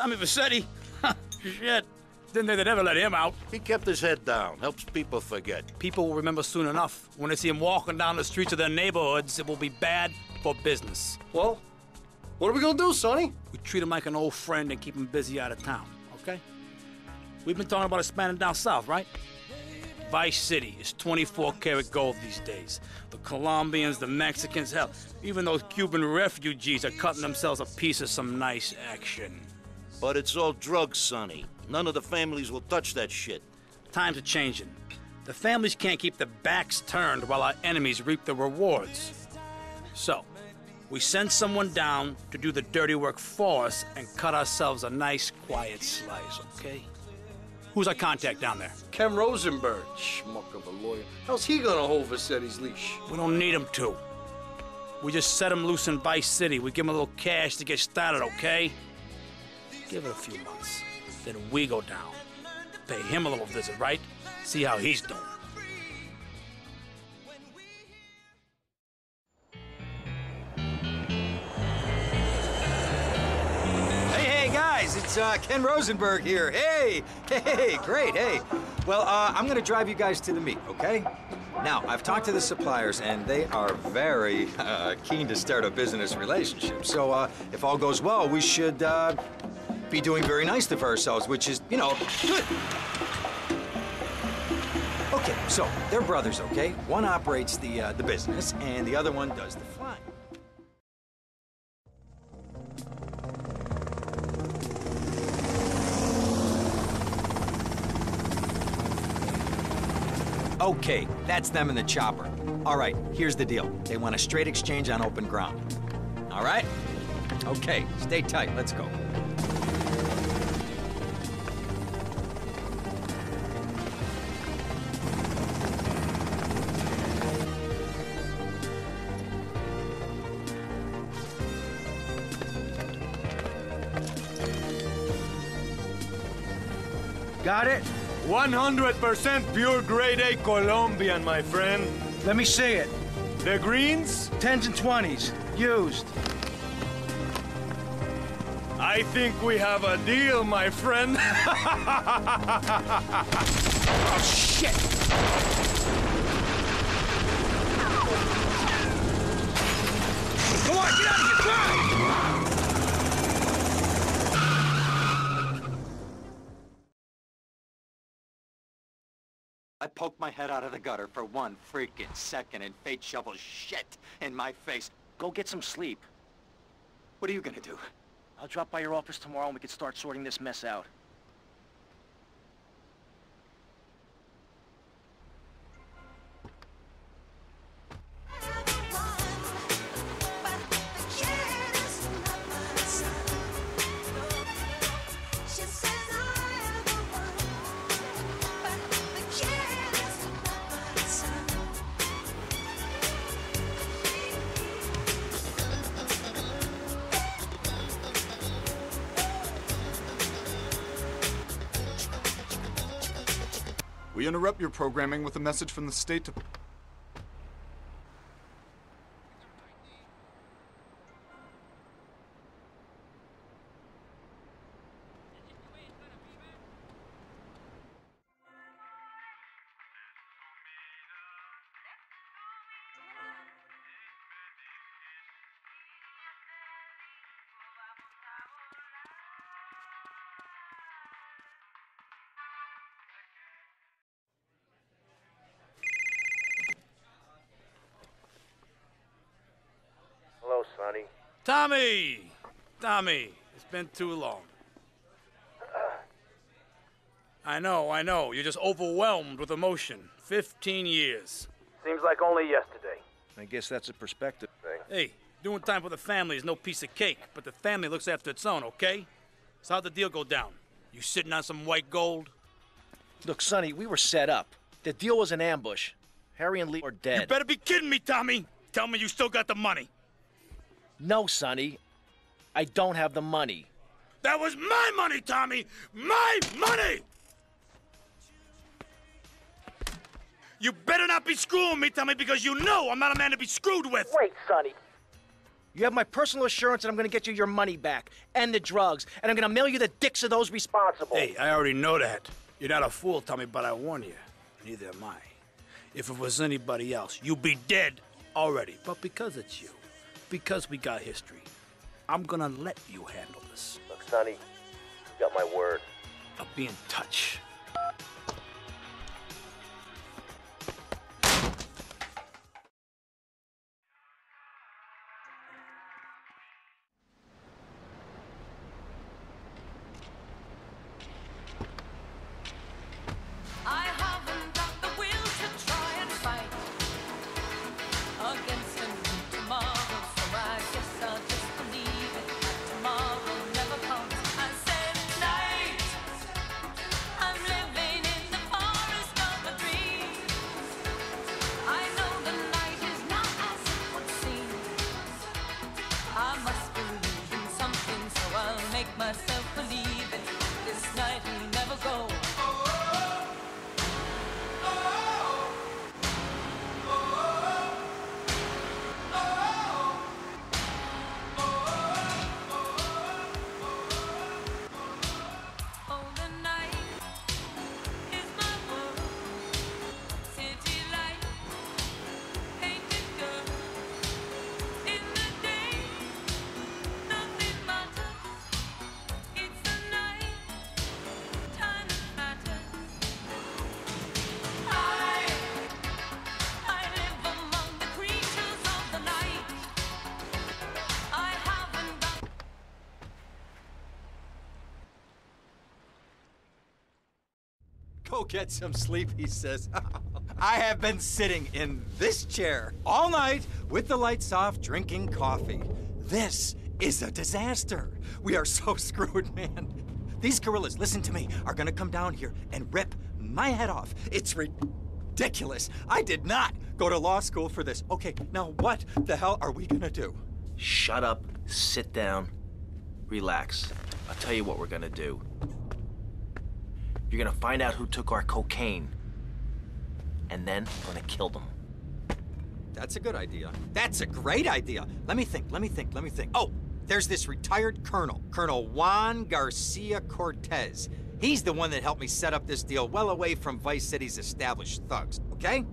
Tommy Vassetti? Shit. Didn't think they'd ever let him out. He kept his head down. Helps people forget. People will remember soon enough. When they see him walking down the streets of their neighborhoods, it will be bad for business. Well, what are we gonna do, Sonny? We treat him like an old friend and keep him busy out of town, okay? We've been talking about expanding down south, right? Vice City is 24-karat gold these days. The Colombians, the Mexicans, hell, even those Cuban refugees are cutting themselves a piece of some nice action. But it's all drugs, Sonny. None of the families will touch that shit. Times are changing. The families can't keep their backs turned while our enemies reap the rewards. So, we send someone down to do the dirty work for us and cut ourselves a nice, quiet slice, okay? Who's our contact down there? Ken Rosenberg, schmuck of a lawyer. How's he gonna hold Vassetti's leash? We don't need him to. We just set him loose in Vice City. We give him a little cash to get started, okay? Give it a few months. Then we go down. Pay him a little visit, right? See how he's doing. Hey, guys, it's Ken Rosenberg here. Hey, great, hey. Well, I'm gonna drive you guys to the meet, okay? Now, I've talked to the suppliers, and they are very keen to start a business relationship. So, if all goes well, we should be doing very nicely for ourselves, which is, you know, good. Okay, so they're brothers, okay? One operates the business, and the other one does the flying. Okay, that's them in the chopper. All right, here's the deal. They want a straight exchange on open ground. All right? Okay, stay tight. Let's go. Got it? 100% pure grade A Colombian, my friend. Let me see it. The greens? 10s and 20s. Used. I think we have a deal, my friend. Oh, shit! Come on, get out of here, drive! I poked my head out of the gutter for 1 freaking second and fate shovels shit in my face. Go get some sleep. What are you gonna do? I'll drop by your office tomorrow and we can start sorting this mess out. We interrupt your programming with a message from the State Department. Hello, Sonny. Tommy, it's been too long. I know, you're just overwhelmed with emotion. 15 years. Seems like only yesterday. I guess that's a perspective thing. Hey, doing time for the family is no piece of cake, but the family looks after its own, okay? So how'd the deal go down? You sitting on some white gold? Look, Sonny, we were set up. The deal was an ambush. Harry and Lee are dead. You better be kidding me, Tommy! Tell me you still got the money. No, Sonny. I don't have the money. That was my money, Tommy! My money! You better not be screwing me, Tommy, because you know I'm not a man to be screwed with! Wait, Sonny. You have my personal assurance that I'm gonna get you your money back, and the drugs, and I'm gonna mail you the dicks of those responsible. Hey, I already know that. You're not a fool, Tommy, but I warn you. Neither am I. If it was anybody else, you'd be dead already. But because it's you, because we got history, I'm gonna let you handle this. Look, Sonny, you got my word. I'll be in touch. I haven't got the will to try and fight against a new tomorrow, so I guess I'll just believe it. Tomorrow never comes. I said night. I'm living in the forest of a dream. I know the night is not as it would seem. I must believe in something, so I'll make myself believe it. This night will never go. Go get some sleep, he says. I have been sitting in this chair all night with the lights off, drinking coffee. This is a disaster. We are so screwed, man. These gorillas, listen to me, are gonna come down here and rip my head off. It's ridiculous. I did not go to law school for this. Okay, now what the hell are we gonna do? Shut up, sit down, relax. I'll tell you what we're gonna do. You're gonna find out who took our cocaine, and then we're gonna kill them. That's a good idea. That's a great idea. Let me think. Oh, there's this retired colonel, Colonel Juan Garcia Cortez. He's the one that helped me set up this deal well away from Vice City's established thugs, okay?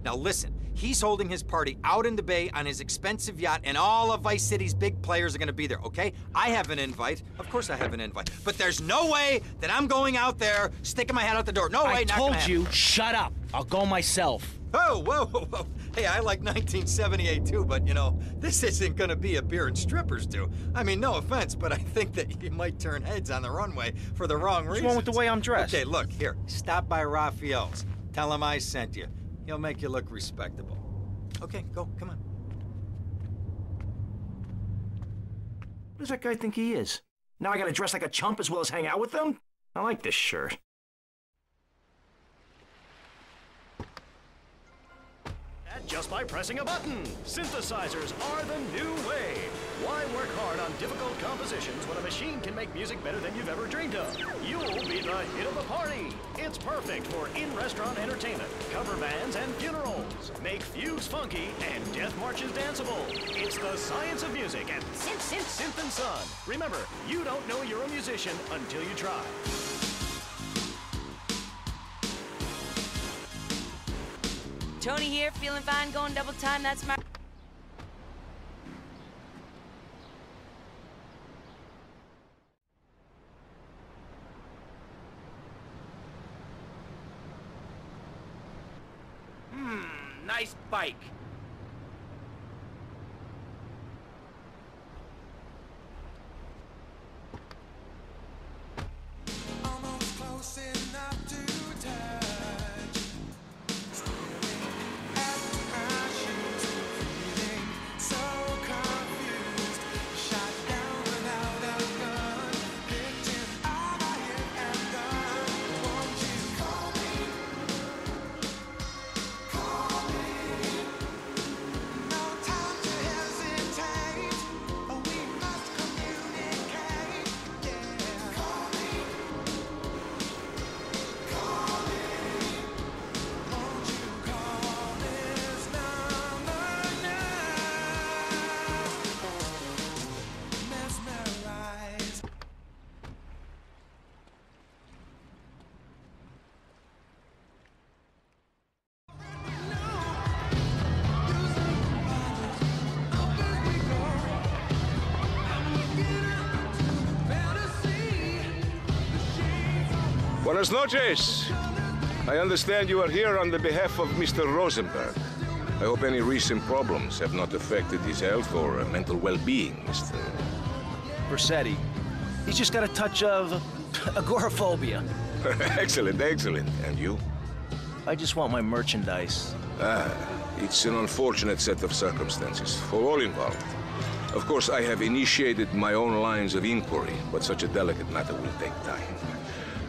Now listen, he's holding his party out in the bay on his expensive yacht, and all of Vice City's big players are gonna be there, okay? I have an invite. Of course I have an invite. But there's no way that I'm going out there, sticking my head out the door. No way, I not gonna told happen. you, shut up. I'll go myself. Oh, whoa. Hey, I like 1978 too, but you know, this isn't gonna be a beer and strippers do. I mean, no offense, but I think that you might turn heads on the runway for the wrong reasons. What's wrong with the way I'm dressed? Okay, look, here, stop by Raphael's. Tell him I sent you. He'll make you look respectable. Okay, go, come on. What does that guy think he is? Now I gotta dress like a chump as well as hang out with them? I like this shirt. Just by pressing a button. Synthesizers are the new way. Why work hard on difficult compositions when a machine can make music better than you've ever dreamed of? You'll be the hit of the party. It's perfect for in-restaurant entertainment, cover bands, and funerals. Make fugues funky and death marches danceable. It's the science of music at Synth and Son. Remember, you don't know you're a musician until you try. Tony here, feeling fine, going double time, that's my... Nice bike. Almost close enough to touch. Buenas noches. I understand you are here on the behalf of Mr. Rosenberg. I hope any recent problems have not affected his health or mental well-being, Mr. Versetti. He's just got a touch of agoraphobia. Excellent, excellent. And you? I just want my merchandise. It's an unfortunate set of circumstances for all involved. Of course, I have initiated my own lines of inquiry, but such a delicate matter will take time.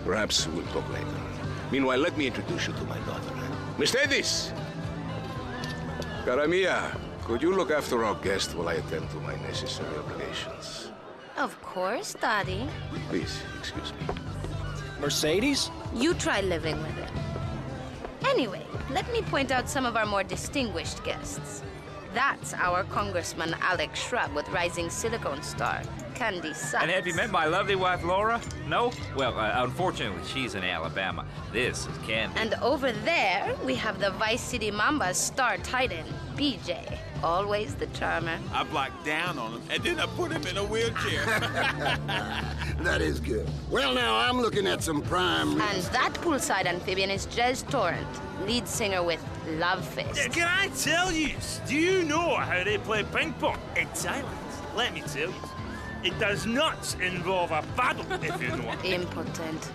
Perhaps we'll talk later. Meanwhile, let me introduce you to my daughter. Miss Davis! Cara mia, could you look after our guest while I attend to my necessary obligations? Of course, Daddy. Please, excuse me. Mercedes? You try living with it. Anyway, let me point out some of our more distinguished guests. That's our Congressman Alex Shrub with rising silicone star, Candy Sykes. And have you met my lovely wife, Laura? No? Well, unfortunately, she's in Alabama. This is Candy. And over there, we have the Vice City Mamba's star titan, BJ. Always the charmer. I blocked down on him, and then I put him in a wheelchair. That is good. Well, now, I'm looking at some prime... And that poolside amphibian is Jez Torrent, lead singer with Love Fist. Can I tell you, do you know how they play ping pong? It's silent. Let me tell you. It does not involve a paddle, if you know what. Impotent.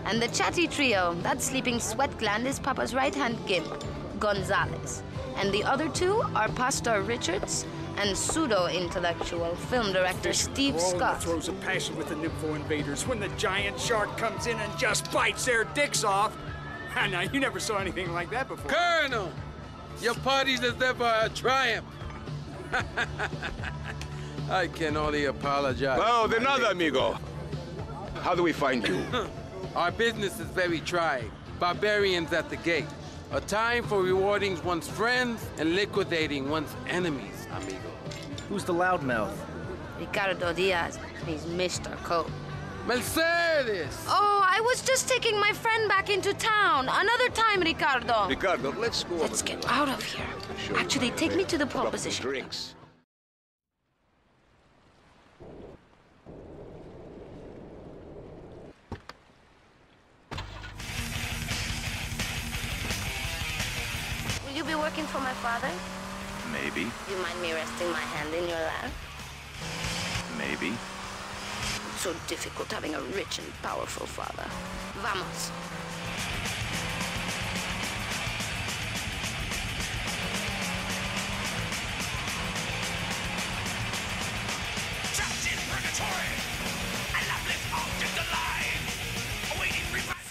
And the chatty trio, that sleeping sweat gland is Papa's right-hand gimp, Gonzalez. And the other two are Pastor Richards and pseudo-intellectual film director Steve Scott. Throws a passion with the Nympho invaders when the giant shark comes in and just bites their dicks off. Now, you never saw anything like that before. Colonel, your party's as ever a triumph. I can only apologize. Oh, de nada, amigo. How do we find you? Our business is very trying. Barbarians at the gate. A time for rewarding one's friends and liquidating one's enemies, amigo. Who's the loudmouth? Ricardo Diaz. He's Mr. Coke. Mercedes! Oh, I was just taking my friend back into town. Another time, Ricardo. Ricardo, let's go. Let's get out of here. Actually, take me to the pole position. Drinks. Will you be working for my father? Maybe. Do you mind me resting my hand in your lap? Maybe. It's so difficult having a rich and powerful father. Vamos.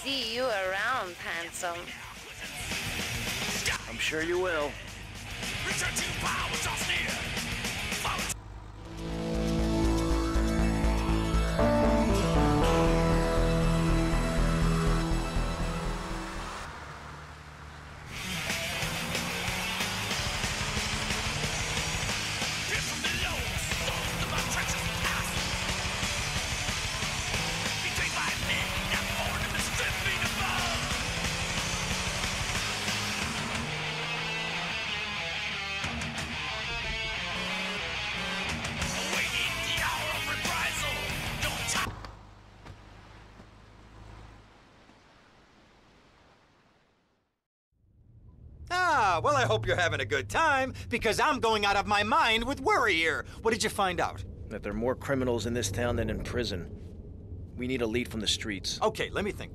See you around, handsome. I'm sure you will. Well, I hope you're having a good time, because I'm going out of my mind with worry here. What did you find out? That there are more criminals in this town than in prison. We need a lead from the streets. Okay, let me think.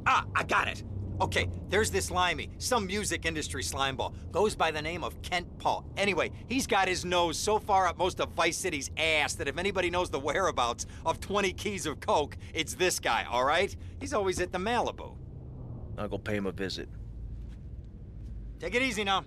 Ah, I got it. Okay, there's this limey, some music industry slimeball. Goes by the name of Kent Paul. Anyway, he's got his nose so far up most of Vice City's ass that if anybody knows the whereabouts of 20 keys of coke, it's this guy, all right? He's always at the Malibu. I'll go pay him a visit. Take it easy now.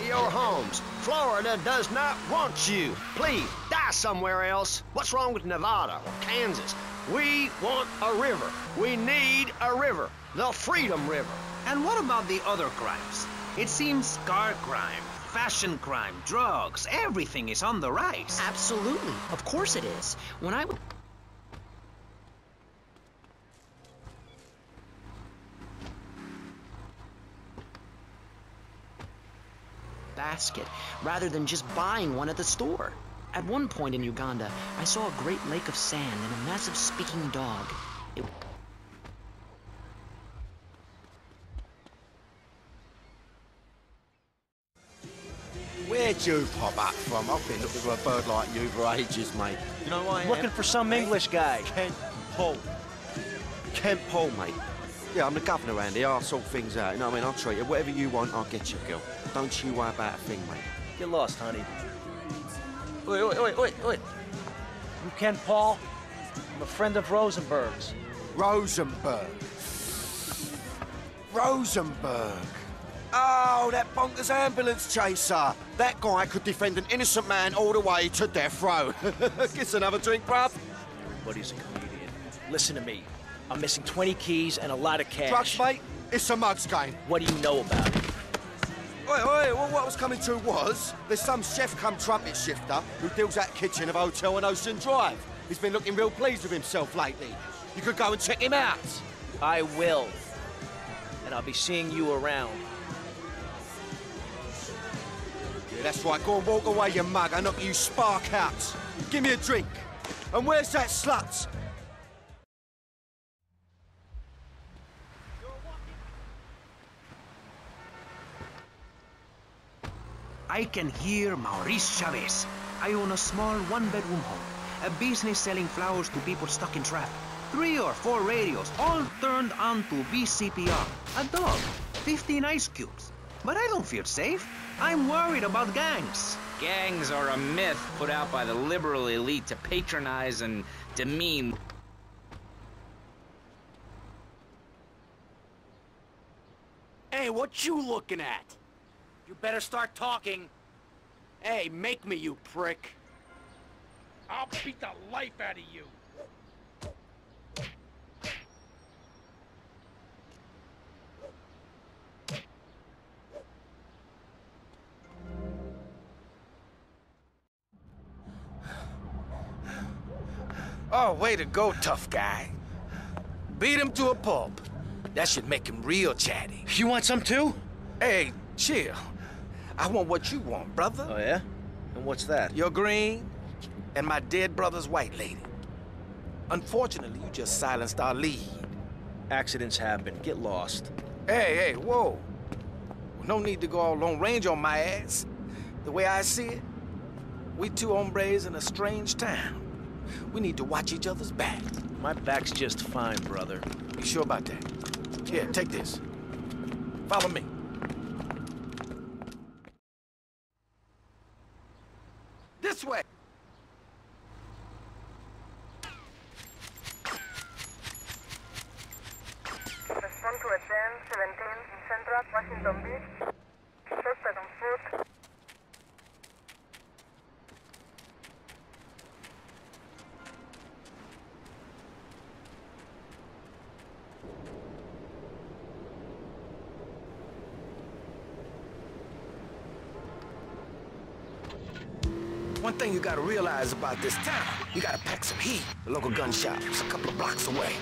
Your homes. Florida does not want you. Please, die somewhere else. What's wrong with Nevada or Kansas? We want a river. We need a river. The Freedom River. And what about the other crimes? It seems car crime, fashion crime, drugs, everything is on the rise. Absolutely. Of course it is. When I... basket, rather than just buying one at the store. At one point in Uganda, I saw a great lake of sand and a massive speaking dog. Where'd you pop up from? I've been looking for a bird like you for ages, mate. You know why I am? Looking for some English guy. Kent Paul. Kent Paul, mate. Yeah, I'm the governor around here. I'll sort things out. You know what I mean? I'll treat you. Whatever you want, I'll get you, girl. Don't you worry about a thing, mate. Get lost, honey. Oi, oi, oi, oi, oi. You Ken Paul? I'm a friend of Rosenberg's. Rosenberg. Rosenberg. Oh, that bonkers ambulance chaser. That guy could defend an innocent man all the way to death row. Get another drink, bruv. Everybody's a comedian. Listen to me. I'm missing 20 keys and a lot of cash. Drugs, mate? It's a mug's game. What do you know about it? Oi, oi, well, what I was coming to was, there's some chef come trumpet shifter who deals that kitchen of a hotel on Ocean Drive. He's been looking real pleased with himself lately. You could go and check him out. I will. And I'll be seeing you around. Yeah, that's right. Go and walk away, you mug. I knock you spark out. Give me a drink. And where's that slut? I can hear Maurice Chavez. I own a small one-bedroom home, a business selling flowers to people stuck in traffic. 3 or 4 radios, all turned on to BCPR. A dog, 15 ice cubes. But I don't feel safe. I'm worried about gangs. Gangs are a myth put out by the liberal elite to patronize and demean. Hey, what you looking at? You better start talking. Hey, make me, you prick. I'll beat the life out of you. Oh, way to go, tough guy. Beat him to a pulp. That should make him real chatty. You want some too? Hey, chill. I want what you want, brother. Oh, yeah? And what's that? Your green and my dead brother's white lady. Unfortunately, you just silenced our lead. Accidents happen. Get lost. Hey, whoa. No need to go all Lone Ranger on my ass. The way I see it, we two hombres in a strange town. We need to watch each other's back. My back's just fine, brother. You sure about that? Here, take this. Follow me. This way. Respond to a 1017 in Central Washington Beach. Suspect on foot. One thing you gotta realize about this town, you gotta pack some heat. The local gun shop's a couple of blocks away.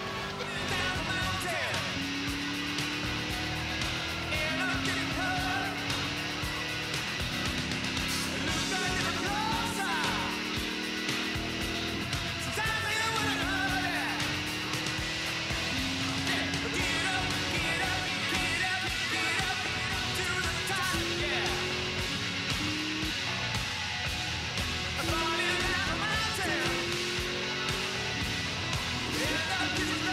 This is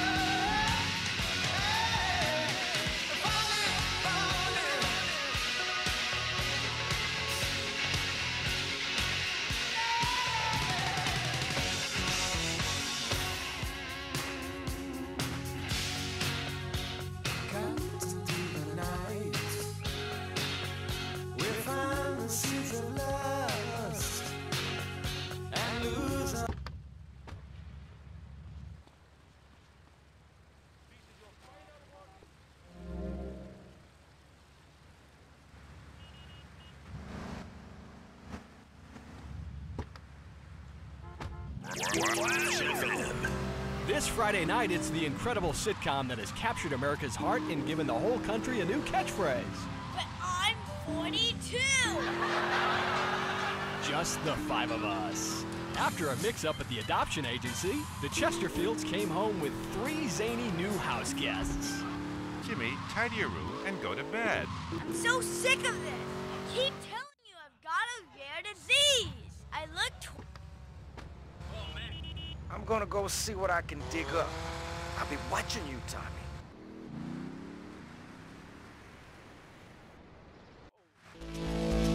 Flash FM. This Friday night, it's the incredible sitcom that has captured America's heart and given the whole country a new catchphrase. But I'm 42! Just the five of us. After a mix-up at the adoption agency, the Chesterfields came home with 3 zany new house guests. Jimmy, tidy your room and go to bed. I'm so sick of this! I keep telling you I've got a rare disease! I look I'm gonna go see what I can dig up. I'll be watching you, Tommy.